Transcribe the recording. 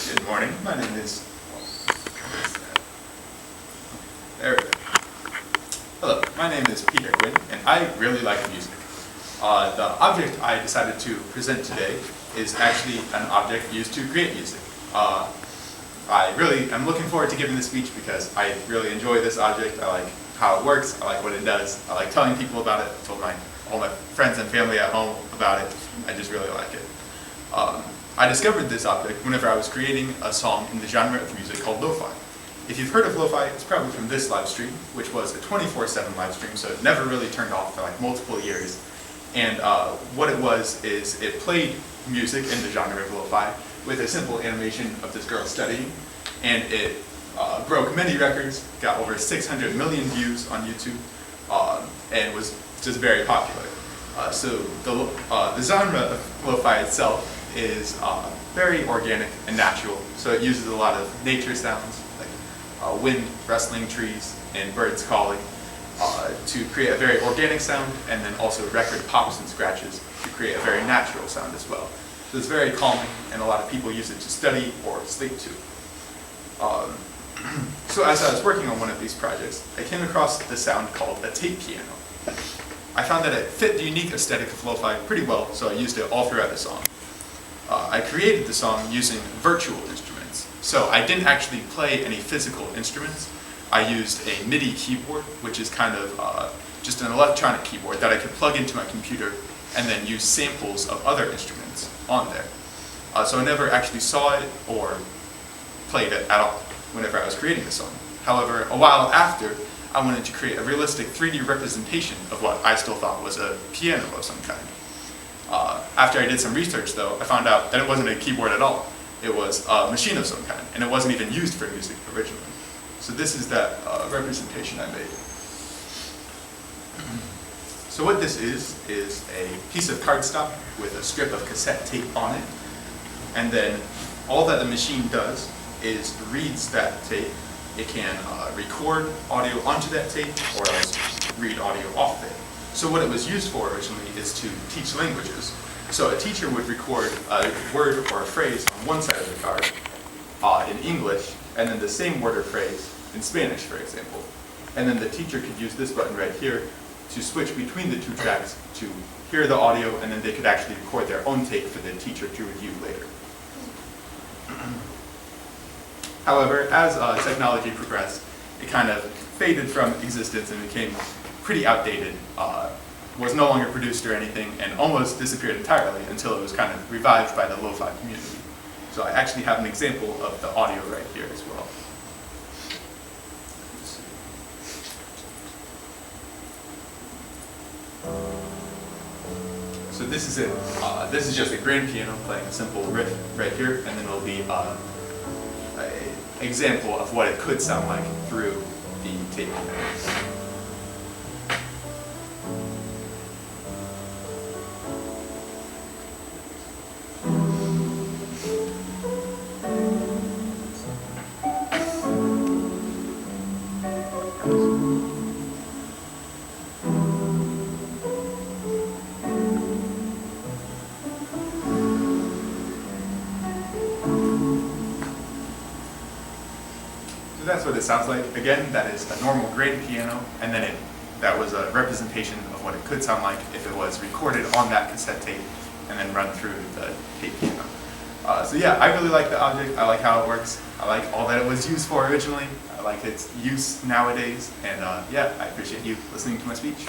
Good morning. My name is... There we go. Hello, my name is Peter Quinn, and I really like music. The object I decided to present today is actually an object used to create music. I'm looking forward to giving this speech because I really enjoy this object. I like how it works, I like what it does, I like telling people about it. I told all my friends and family at home about it. I just really like it. I discovered this object whenever I was creating a song in the genre of music called lo-fi. If you've heard of lo-fi, it's probably from this live stream, which was a 24/7 live stream, so it never really turned off for like multiple years. And what it was is it played music in the genre of lo-fi with a simple animation of this girl studying, and it broke many records, got over 600 million views on YouTube, and was just very popular. So the genre of lo-fi itself is very organic and natural, so it uses a lot of nature sounds, like wind rustling trees and birds calling, to create a very organic sound, and then also record pops and scratches to create a very natural sound as well. So it's very calming, and a lot of people use it to study or sleep to. So as I was working on one of these projects, I came across the sound called a tape piano. I found that it fit the unique aesthetic of lo-fi pretty well, so I used it all throughout the song. I created the song using virtual instruments, so I didn't actually play any physical instruments. I used a MIDI keyboard, which is kind of just an electronic keyboard that I could plug into my computer and then use samples of other instruments on there. So I never actually saw it or played it at all whenever I was creating the song. However, a while after, I wanted to create a realistic 3D representation of what I still thought was a piano of some kind. After I did some research though, I found out that it wasn't a keyboard at all. It was a machine of some kind, and it wasn't even used for music originally. So this is that representation I made. So what this is a piece of cardstock with a strip of cassette tape on it, and then all that the machine does is reads that tape. It can record audio onto that tape, or else read audio off it. So what it was used for originally is to teach languages. So a teacher would record a word or a phrase on one side of the card in English, and then the same word or phrase in Spanish, for example. And then the teacher could use this button right here to switch between the two tracks to hear the audio, and then they could actually record their own tape for the teacher to review later. However, as technology progressed, it kind of faded from existence and became pretty outdated, was no longer produced or anything, and almost disappeared entirely until it was kind of revived by the lo-fi community. So I actually have an example of the audio right here as well. So this is it. This is just a grand piano playing a simple riff right here, and then it'll be an example of what it could sound like through the tape piano. So that's what it sounds like. Again, that is a normal grand piano, and then that was a representation of what it could sound like if it was recorded on that cassette tape and then run through the tape piano. So yeah, I really like the object. I like how it works. I like all that it was used for originally. I like its use nowadays, and yeah, I appreciate you listening to my speech.